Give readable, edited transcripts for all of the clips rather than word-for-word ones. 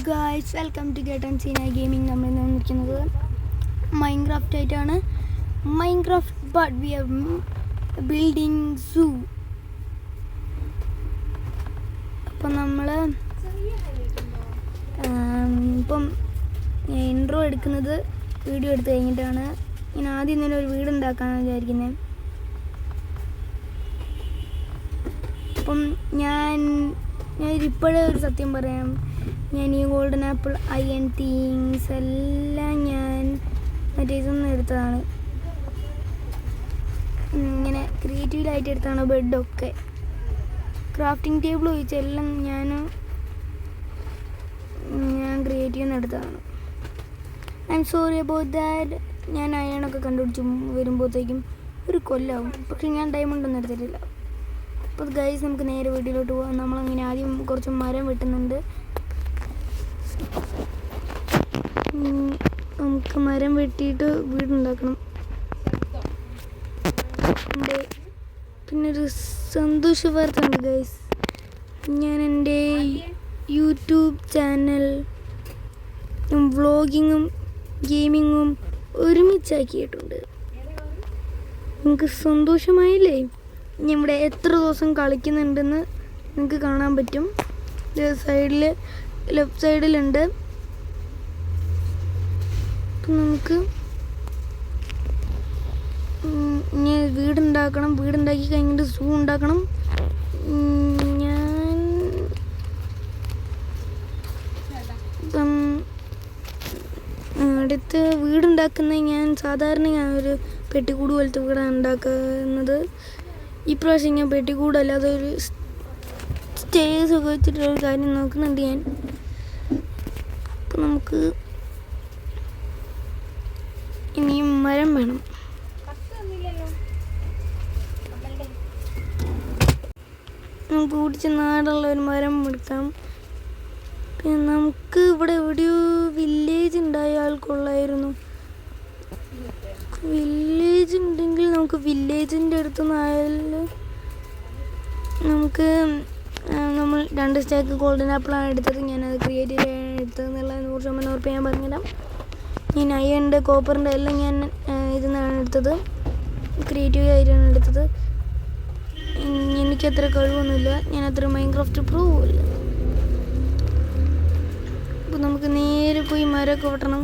Guys, welcome to get and Seena gaming. നമ്മൾ നിൽക്കുന്നത് Minecraft ആയിട്ടാണ്. Minecraft but we are building zoo. അപ്പം നമ്മൾ ഇപ്പം ഇൻട്രോ എടുക്കുന്നത് വീഡിയോ എടുത്ത് കഴിഞ്ഞിട്ടാണ്. ഞാൻ ആദ്യം തന്നെ ഒരു വീട് ഉണ്ടാക്കാമെന്ന് വിചാരിക്കുന്നത്. അപ്പം ഞാൻ ഇപ്പോഴേ ഒരു സത്യം പറയാം, ഞാൻ ഈ ഗോൾഡൻ ആപ്പിൾ അയൺ തിങ്സ് എല്ലാം ഞാൻ മറ്റേ ഇതൊന്നും എടുത്തതാണ്, ഇങ്ങനെ ക്രിയേറ്റീവായിട്ട് എടുത്താണ്. ബെഡൊക്കെ ക്രാഫ്റ്റിംഗ് ടേബിൾ ഒഴിച്ചെല്ലാം ഞാൻ ക്രിയേറ്റീവ് എടുത്തതാണ്. I am sorry about that. ഞാൻ അയണൊക്കെ കണ്ടുപിടിച്ച് വരുമ്പോഴത്തേക്കും ഒരു കൊല്ലാവും, പക്ഷെ ഞാൻ ഡയമണ്ട് ഒന്നും എടുത്തിട്ടില്ല. അപ്പോൾ ഗൈസ്, നമുക്ക് നേരെ വീട്ടിലോട്ട് പോകാം. നമ്മളങ്ങനെ ആദ്യം കുറച്ച് മരം വെട്ടുന്നുണ്ട്. നമുക്ക് മരം വെട്ടിയിട്ട് വീടുണ്ടാക്കണം. പിന്നെ ഒരു സന്തോഷ വാർത്ത ഉണ്ട് ഗൈസ്. ഞാൻ എൻ്റെ യൂട്യൂബ് ചാനൽ വ്ളോഗിങ്ങും ഗെയിമിങ്ങും ഒരുമിച്ചാക്കിയിട്ടുണ്ട്. നിങ്ങൾക്ക് സന്തോഷമായില്ലേ? ഇവിടെ എത്ര ദിവസം കളിക്കുന്നുണ്ടെന്ന് നിങ്ങൾക്ക് കാണാൻ പറ്റും. സൈഡിൽ ലെഫ്റ്റ് സൈഡിലുണ്ട്. അപ്പം നമുക്ക് ഇനി വീടുണ്ടാക്കണം. വീടുണ്ടാക്കി കഴിഞ്ഞിട്ട് സൂ ഉണ്ടാക്കണം. ഞാൻ ഇപ്പം അടുത്ത് വീടുണ്ടാക്കുന്ന ഞാൻ സാധാരണ ഒരു പെട്ടിക്കൂട് പോലത്തെ വീടാണ് ഉണ്ടാക്കുന്നത്. ഇപ്രാവശ്യം ഞാൻ പെട്ടിക്കൂടല്ലാതെ ഒരു സ്റ്റേഴ്സ് ഒക്കെ വെച്ചിട്ടുള്ളൊരു കാര്യം നോക്കുന്നുണ്ട് ഞാൻ. അപ്പം നമുക്ക് ഇനിയും മരം വേണം. നമുക്ക് കുടിച്ച് നാടുള്ള ഒരു മരം എടുക്കാം. പിന്നെ നമുക്ക് ഇവിടെ എവിടെയോ വില്ലേജ് ഉണ്ടായാൽ കൊള്ളായിരുന്നു. വില്ലേജ് ഉണ്ടെങ്കിൽ നമുക്ക് വില്ലേജിൻ്റെ അടുത്തുനിന്നായാൽ നമുക്ക് നമ്മൾ 2 സ്റ്റാക്ക് ഗോൾഡൻ ആപ്പിളാണ് എടുത്തത്. ഞാനത് ക്രിയേറ്റ് ചെയ്യാൻ എടുത്തതെന്നുള്ള 100% ഉറപ്പ് ഞാൻ പറഞ്ഞുതരാം. ഞാൻ അയണിൻ്റെ കോപ്പറിൻ്റെ എല്ലാം ഞാൻ ഇതിൽ നിന്നാണ് എടുത്തത്, ക്രിയേറ്റീവ് ആയിട്ടാണ് എടുത്തത്. എനിക്കത്ര കഴിവൊന്നുമില്ല, ഞാൻ അത്ര മൈൻക്രാഫ്റ്റ് പ്രോ ഇല്ല. അപ്പോൾ നമുക്ക് നേരെ പോയി മരമൊക്കെ വെട്ടണം.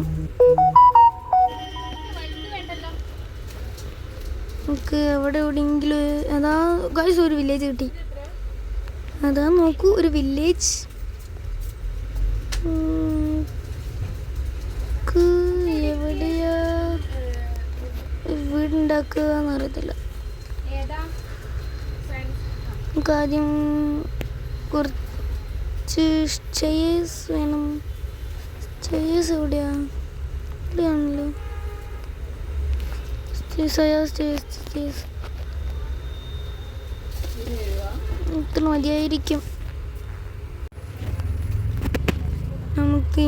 നമുക്ക് എവിടെ എവിടെയെങ്കിലും അതാ ഗൈസ് ഒരു വില്ലേജ് കിട്ടി. അതാ നോക്കൂ, ഒരു വില്ലേജ്. എവിടെയാ വീടുണ്ടാക്കുക എന്നറിയത്തില്ല. നമുക്ക് ആദ്യം കുറച്ച് ചെയേഴ്സ് വേണം. ചെയേഴ്സ് എവിടെയാണല്ലോ ഇത്ര മതിയായിരിക്കും. നമുക്ക്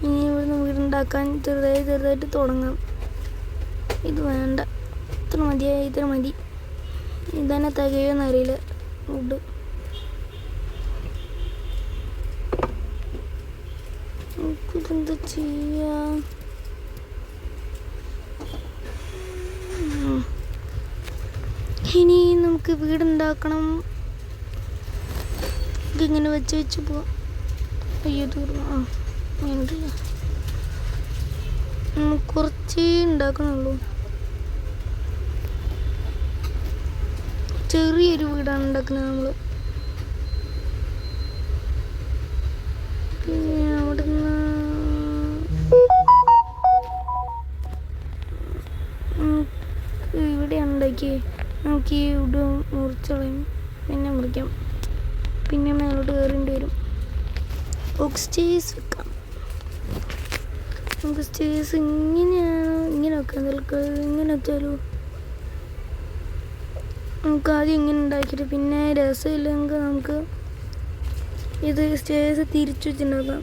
ഇനി ഇവിടുന്ന് വീടുണ്ടാക്കാൻ ചെറുതായിട്ട് തുടങ്ങാം. ഇത് വേണ്ട, ഇത്ര മതി. ഇതന്നെ തികയോന്നറിയില്ല ഫുഡ്. ഇതെന്താ ചെയ്യാ? ഇനി നമുക്ക് വീടുണ്ടാക്കണം. ഇങ്ങനെ വെച്ച് പോവാം. അയ്യോ ദൂരം വേണ്ടില്ല, കുറച്ചേ ഉണ്ടാക്കണുള്ളൂ. ചെറിയൊരു വീടാണ് ഉണ്ടാക്കുന്നത് നമ്മൾ. പിന്നെ അവിടുന്ന് ഇവിടെ ഉണ്ടാക്കി നമുക്ക് ഈ ഇവിടെ മുറിച്ചളയും, പിന്നെ മുറിക്കാം. പിന്നെ മേലോട്ട് കയറേണ്ടി വരും. സ്റ്റേഴ്സ് വെക്കാം. നമുക്ക് സ്റ്റേഴ്സ് ഇങ്ങനെ വെക്കാം. ഇങ്ങനെ വെച്ചാലോ? നമുക്ക് ആദ്യം ഇങ്ങനെ ഉണ്ടാക്കിയിട്ട് പിന്നെ രസമില്ലെങ്കിൽ നമുക്ക് ഇത് സ്റ്റേഴ്സ് തിരിച്ചു വെച്ചിട്ടുണ്ടാക്കാം.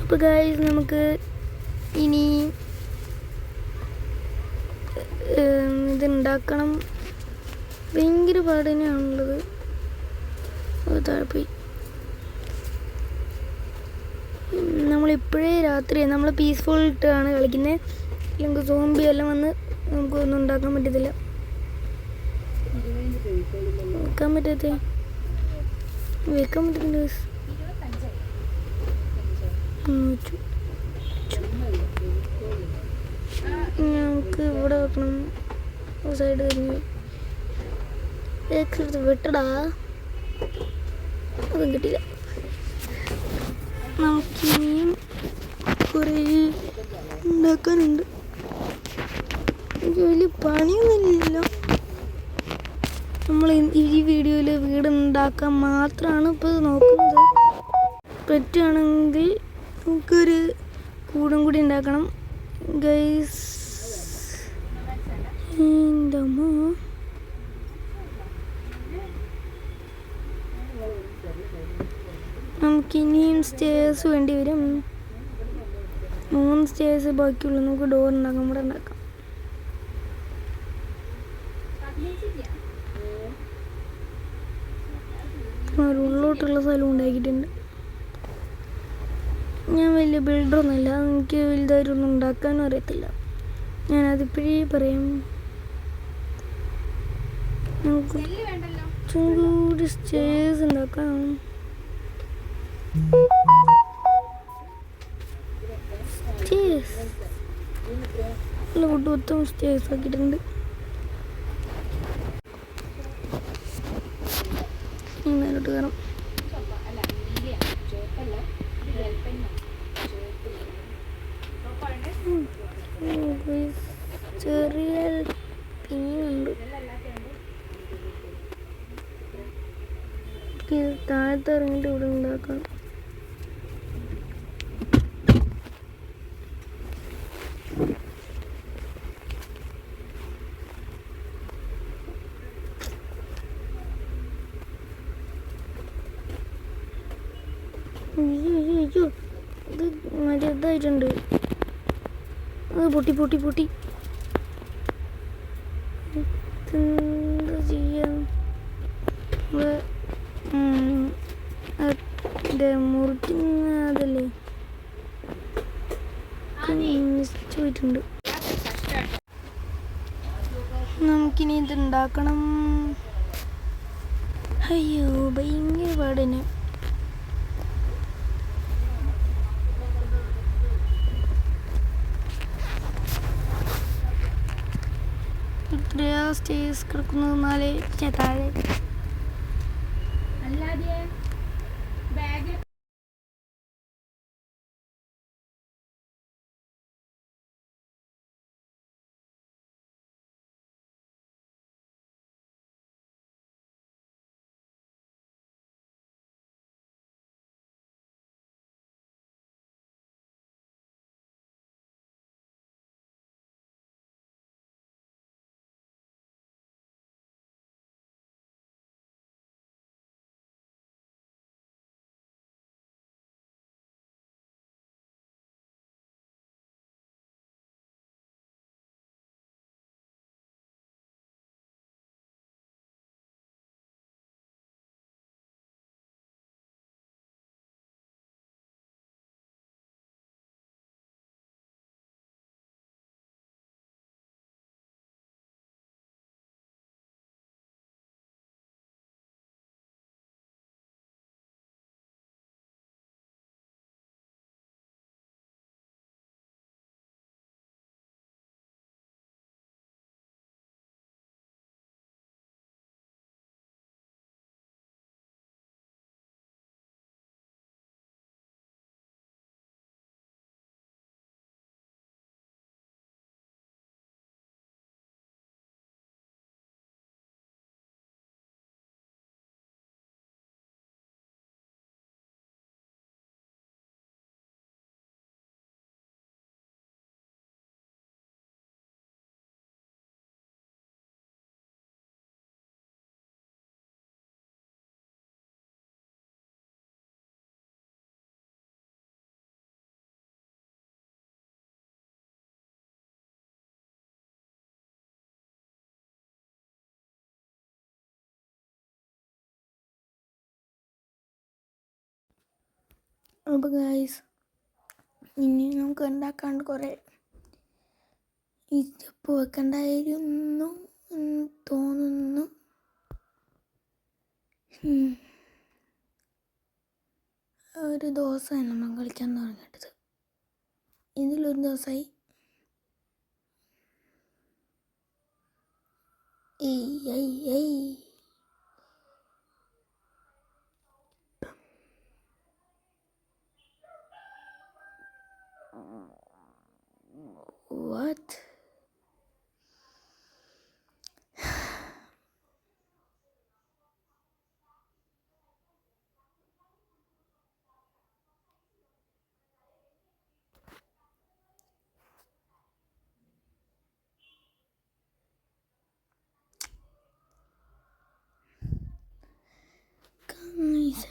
അപ്പോൾ ഗൈസ്, നമുക്ക് ഇനി ഇതുണ്ടാക്കണം. ഭയങ്കര പാട് തന്നെയാണുള്ളത്. താഴെ പോയി. നമ്മളിപ്പോഴേ രാത്രി നമ്മൾ പീസ്ഫുൾ ഇട്ടാണ് കളിക്കുന്നത്. അല്ലെങ്കിൽ സോംബി എല്ലാം വന്ന് നമുക്കൊന്നും ഉണ്ടാക്കാൻ പറ്റത്തില്ല. വെക്കാൻ പറ്റത്തില്ല. നമുക്ക് ഇവിടെ വെക്കണം. സൈഡ് തിരിഞ്ഞ് വെട്ടടാ. അതും കിട്ടിയില്ല. നമുക്കിനിയും കുറേ ഉണ്ടാക്കാനുണ്ട്. എനിക്ക് വലിയ പണിയൊന്നുമില്ലല്ലോ. നമ്മൾ ഈ വീഡിയോയിൽ വീട് ഉണ്ടാക്കാൻ മാത്രമാണ് ഇപ്പോൾ നോക്കുന്നത്. പറ്റുകയാണെങ്കിൽ നമുക്കൊരു കൂടും കൂടി ഉണ്ടാക്കണം ഗൈസ്. നമുക്കിനിയും സ്റ്റേഴ്സ് വേണ്ടി വരും. 3 സ്റ്റേഴ്സ് ബാക്കിയുള്ളൂ. നമുക്ക് ഡോർ ഉണ്ടാക്കാം. ഇവിടെ ഉണ്ടാക്കാം. ഉള്ളോട്ടുള്ള സ്ഥലം ഉണ്ടാക്കിയിട്ടുണ്ട്. ഞാൻ വലിയ ബിൽഡറൊന്നുമില്ല. എനിക്ക് വലുതായിട്ടൊന്നും ഉണ്ടാക്കാനും അറിയത്തില്ല. ഞാനതിപ്പോഴേ പറയാം. നമുക്ക് ചൂട് സ്റ്റേഴ്സ് ഉണ്ടാക്കാം. മൊത്തം സ്റ്റേഴ്സ് ആക്കിയിട്ടുണ്ട്. മേലോട്ട് കയറാം. ചെറിയ പിന്നുണ്ട്. താഴത്ത് ഇറങ്ങിയിട്ട് ഇവിടെ ഉണ്ടാക്കാം. അയ്യോ ഇത് മറ്റേ ഇതായിട്ടുണ്ട്. അത് പൊട്ടി എന്താ ചെയ്യാം? മുറിക്കുന്ന അതല്ലേ പോയിട്ടുണ്ട്. നമുക്കിനി ഇതുണ്ടാക്കണം. അയ്യോ ഭയങ്കര പാടന്നെ. എത്രയാ സ്റ്റേഴ്സ് കിടക്കുന്നത്? 4 താഴെ. അപ്പോൾ ഗൈസ് ഇനി നമുക്ക് ഉണ്ടാക്കാണ്ട് കുറേ ഈ സ്റ്റെപ്പ് വെക്കണ്ടായിരുന്നു എന്ന് തോന്നുന്നു. ഒരു ദിവസമായി നമ്മൾ കളിക്കാൻ തുടങ്ങിയിട്ടത്. ഇതിലൊരു ദിവസമായി. What? Guys.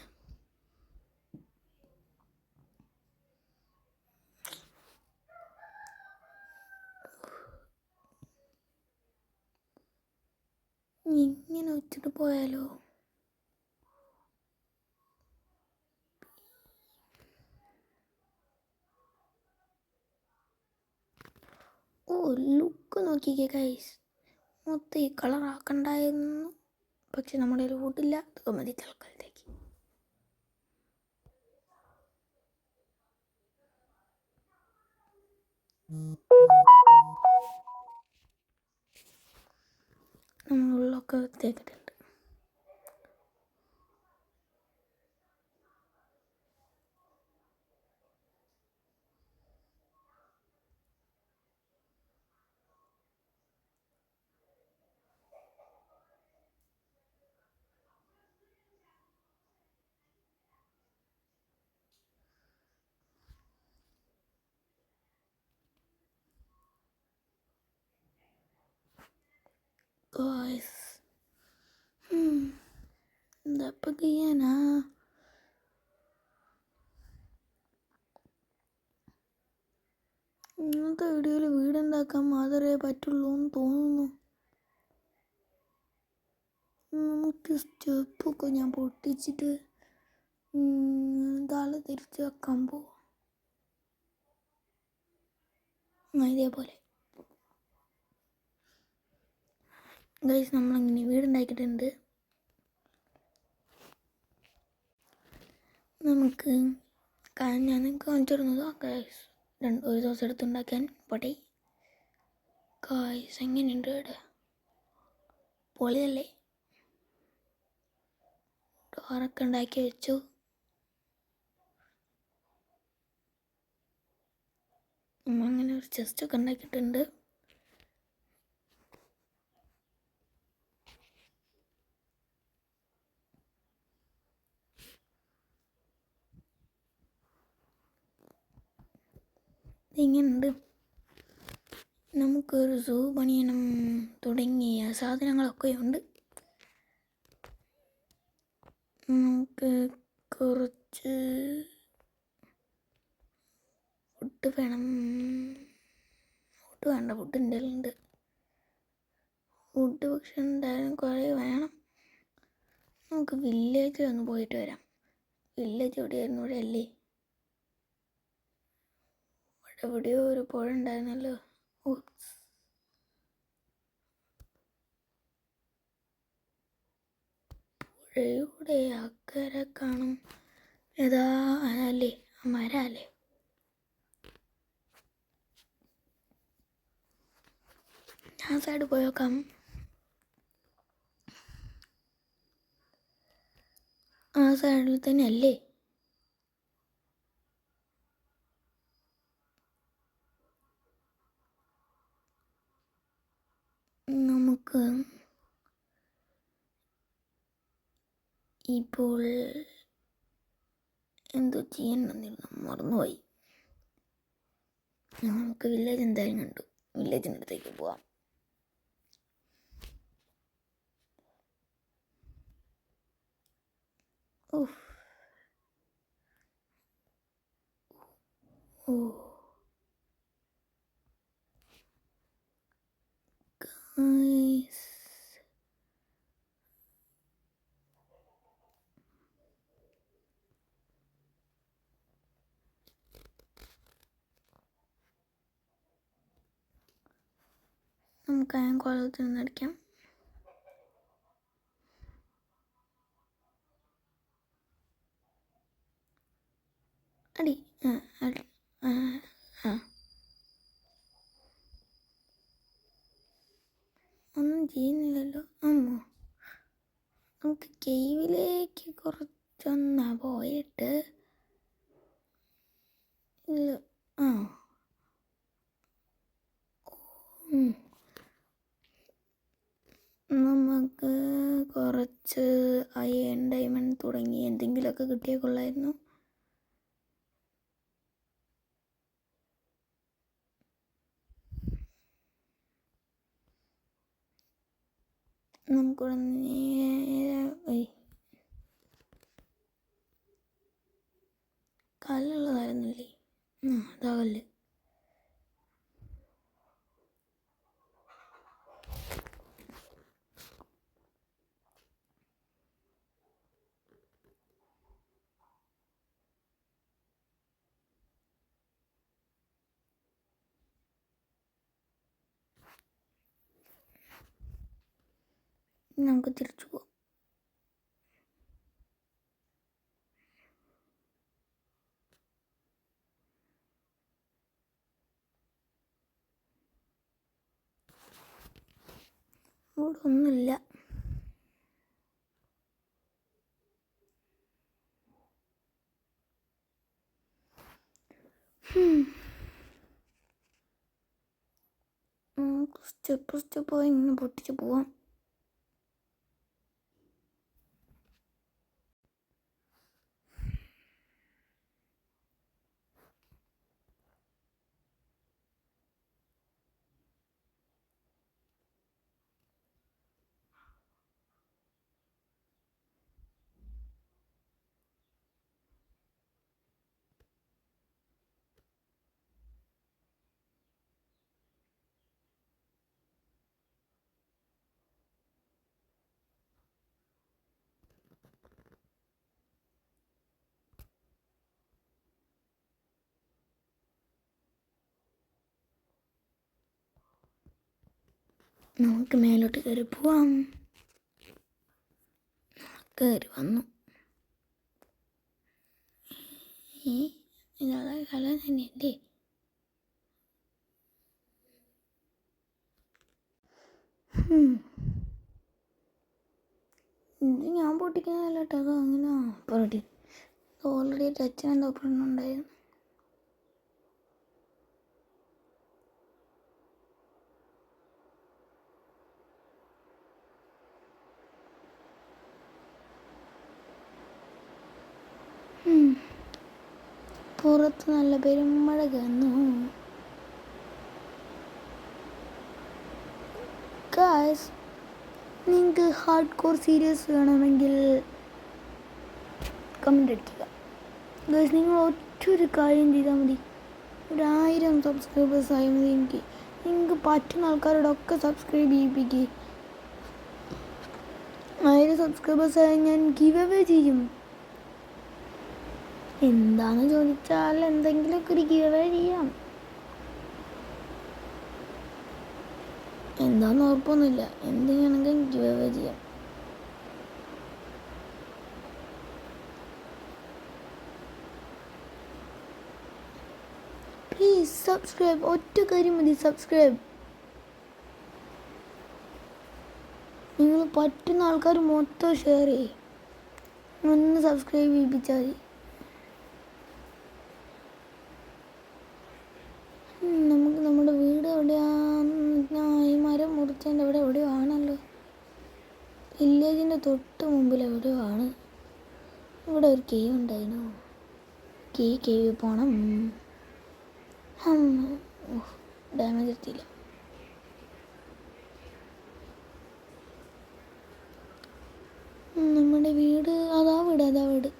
ഇങ്ങനെ വെച്ചിട്ട് പോയാലോ? ഓ ലുക്ക് നോക്കിക്കേ ഗൈസ്, മൊത്തം ഈ കളറാക്കണ്ടായിരുന്നു. പക്ഷെ നമ്മുടെ കയ്യിൽ വുഡില്ല. അതൊക്കെ മതി തൽക്കാലത്തേക്ക്. നമ്മളുള്ളൊക്കെ വൃത്തിയാക്കിയിട്ടുണ്ട്. ഗൈസ് എന്താപ്പം ചെയ്യാനാ? ഇന്നത്തെ വീഡിയോയിൽ വീടുണ്ടാക്കാൻ മാത്രമേ പറ്റുള്ളൂ എന്ന് തോന്നുന്നു. നമുക്ക് സ്റ്റെപ്പൊക്കെ ഞാൻ പൊട്ടിച്ചിട്ട് തല തിരിച്ച് വെക്കാൻ പോവാം. ഇതേപോലെ ഗൈസ് നമ്മളിങ്ങനെ വീടുണ്ടാക്കിയിട്ടുണ്ട്. നമുക്ക് ഞാൻ നിങ്ങൾക്ക് കാണിച്ചു തരുന്നത് ഗൈസ് ഒരു ദിവസം എടുത്തുണ്ടാക്കാൻ പൊടി. ഗൈസ് എങ്ങനെയുണ്ട് ഇവിടെ? പൊളിയല്ലേ? ഡോറൊക്കെ ഉണ്ടാക്കി വെച്ചു. അങ്ങനെ ഒരു ചെസ്റ്റൊക്കെ ഉണ്ടാക്കിയിട്ടുണ്ട്. ഇങ്ങനെയുണ്ട്. നമുക്കൊരു സൂ പണിയണം തുടങ്ങിയ സാധനങ്ങളൊക്കെ ഉണ്ട്. നമുക്ക് കുറച്ച് ഫുഡ് വേണം. ഫുഡ് വേണ്ട, ഫുഡ് എന്തെങ്കിലും ഉണ്ട്. ഫുഡ് പക്ഷെ എന്തായാലും കുറേ വേണം. നമുക്ക് വില്ലേജിൽ ഒന്ന് പോയിട്ട് വരാം. വില്ലേജ് എവിടെയായിരുന്നു? ഇവിടെ അല്ലേ? ഇവിടെ എവിടെയോ ഒരു പുഴ ഉണ്ടായിരുന്നല്ലോ. പുഴയുടെ അക്കരെ കാണും. ഏതാ അല്ലേ? മരം അല്ലേ? ആ സൈഡ് പോയി നോക്കാം. ആ സൈഡിൽ തന്നെ അല്ലേ? നമുക്ക് ഇപ്പോൾ എന്തോ ചെയ്യണമെന്നില്ല, മറന്നുപോയി. നമുക്ക് വില്ലേജ് എന്തായാലും കണ്ടു. വില്ലേജിൻ്റെ അടുത്തേക്ക് പോവാം. ഓ ഗൈസ്, നമുക്ക് അയൺ കോളത്തിൽ നിന്ന് അടിക്കാം. അടി അടി ഒന്നും ചെയ്യുന്നില്ലല്ലോ. അമ്മോ, നമുക്ക് കേവിലേക്ക് കുറച്ചൊന്ന് പോയിട്ട് നമുക്ക് കുറച്ച് അയൺ ഡയമണ്ട് തുടങ്ങി എന്തെങ്കിലുമൊക്കെ കിട്ടിയാൽ കൊള്ളായിരുന്നു. നമുക്കിവിടെ നേരെ കല്ലുള്ളതായിരുന്നില്ലേ? അതാ കല്ല്. നമുക്ക് തിരിച്ചു പോവാം. ഇവിടെ ഒന്നുമില്ല. നമുക്ക് സ്റ്റെപ്പായി ഇങ്ങനെ പൊട്ടിച്ച് പോവാം. നമുക്ക് മേലോട്ട് കയറി പോവാം. കയറി വന്നു. ഇതാ കല തന്നെയല്ലേ? ഇത് ഞാൻ പൊട്ടിക്കുന്നതല്ല കേട്ടോ. അത് അങ്ങനെ പൊട്ടി. ഓൾറെഡി ടച്ചിനെന്താ ഒപ്പിടുന്നുണ്ടായിരുന്നു. പുറത്ത് നല്ല പെരുമഴ കന്നു. ഗായ്സ്, നിങ്ങൾക്ക് ഹാർഡ് കോർ സീരീസ് വേണമെങ്കിൽ കമൻ്റ് അടിക്കുക. ഗായ്സ്, നിങ്ങൾ ഒറ്റൊരു കാര്യം ചെയ്താൽ മതി. 1000 സബ്സ്ക്രൈബേഴ്സ് ആയാൽ മതി. നിങ്ങൾക്ക് പറ്റുന്ന ആൾക്കാരോടൊക്കെ സബ്സ്ക്രൈബ് ചെയ്യിപ്പിക്കുക. 1000 സബ്സ്ക്രൈബേഴ്സ് ആയാൽ ഞാൻ ഗിവ് അവേ ചെയ്യും. എന്താണെന്ന് ചോദിച്ചാൽ എന്തെങ്കിലുമൊക്കെ ഒരു ഗിവ് അവേ ചെയ്യാം. എന്താണെന്ന് ഉറപ്പൊന്നുമില്ല. എന്തെങ്കിലും ഗിവ് അവേ ചെയ്യാം. Please subscribe. ഒറ്റ കാര്യം മതി, സബ്സ്ക്രൈബ്. നിങ്ങൾ പറ്റുന്ന ആൾക്കാർ മൊത്തം ഷെയർ ചെയ്യും. ഒന്ന് സബ്സ്ക്രൈബ് ചെയ്യിപ്പിച്ചാൽ മതി. നമുക്ക് നമ്മുടെ വീട് എവിടെയാണെന്ന് ഈ മരം മുറിച്ചതിൻ്റെ അവിടെ എവിടെയോ ആണല്ലോ. വില്ലേജിൻ്റെ തൊട്ട് മുമ്പിൽ എവിടെയോ ആണ്. ഇവിടെ ഒരു കേവ് ഉണ്ടായിരുന്നു. കേവ് പോകണം. ഡാമേജ് എത്തിയില്ല. നമ്മുടെ വീട് അതാ വീട്.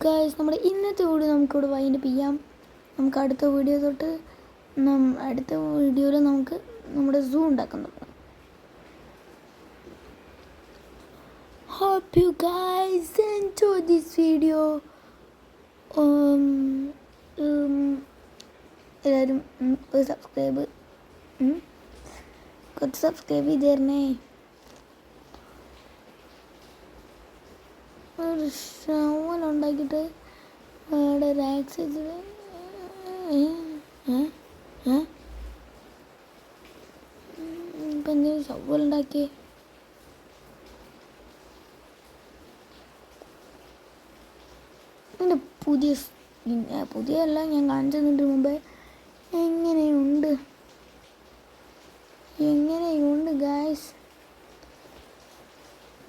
ഗായ്സ്, നമ്മുടെ ഇന്നത്തെ വീഡിയോ നമുക്കിവിടെ വൈൻഡപ്പ് ചെയ്യാം. നമുക്ക് അടുത്ത വീഡിയോയിൽ നമുക്ക് നമ്മുടെ സൂ ഉണ്ടാക്കാൻ തുടങ്ങാം. Hope you guys enjoy this video. എല്ലാവരും ഒരു സബ്സ്ക്രൈബ് കുറച്ച് സബ്സ്ക്രൈബ് ചെയ്ത് തരണേ. ഒരു ഷവൽ ഉണ്ടാക്കിയിട്ട് അവിടെ ഒരു ആക്സിഡൻറ്റ് ഇപ്പം എന്തെങ്കിലും ഷവൽ ഉണ്ടാക്കിയേ. എൻ്റെ പുതിയല്ല ഞാൻ കാണിച്ചു തന്നിട്ട് മുമ്പേ എങ്ങനെയുണ്ട് ഗായ്സ്,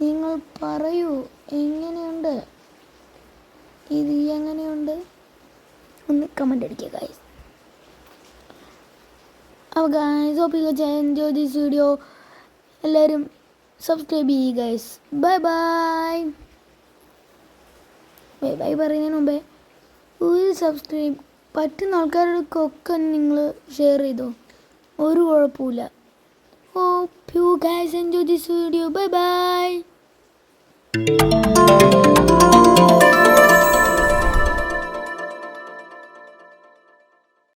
നിങ്ങൾ പറയൂ എങ്ങനെയുണ്ട് ഇത്, എങ്ങനെയുണ്ട് ഒന്ന് കമൻ്റ് അടിക്കുക ഗായ്സ്. അപ്പോൾ guys hope you enjoy this video. എല്ലാവരും സബ്സ്ക്രൈബ് ചെയ്യുക ഗായ്സ്. ബൈ ബൈ പറയുന്നതിന് മുമ്പേ ഒരു സബ്സ്ക്രൈബ് പറ്റുന്ന ആൾക്കാർക്കൊക്കെ നിങ്ങൾ ഷെയർ ചെയ്തോ, ഒരു കുഴപ്പമില്ല. Hope you guys enjoy this video. Bye by.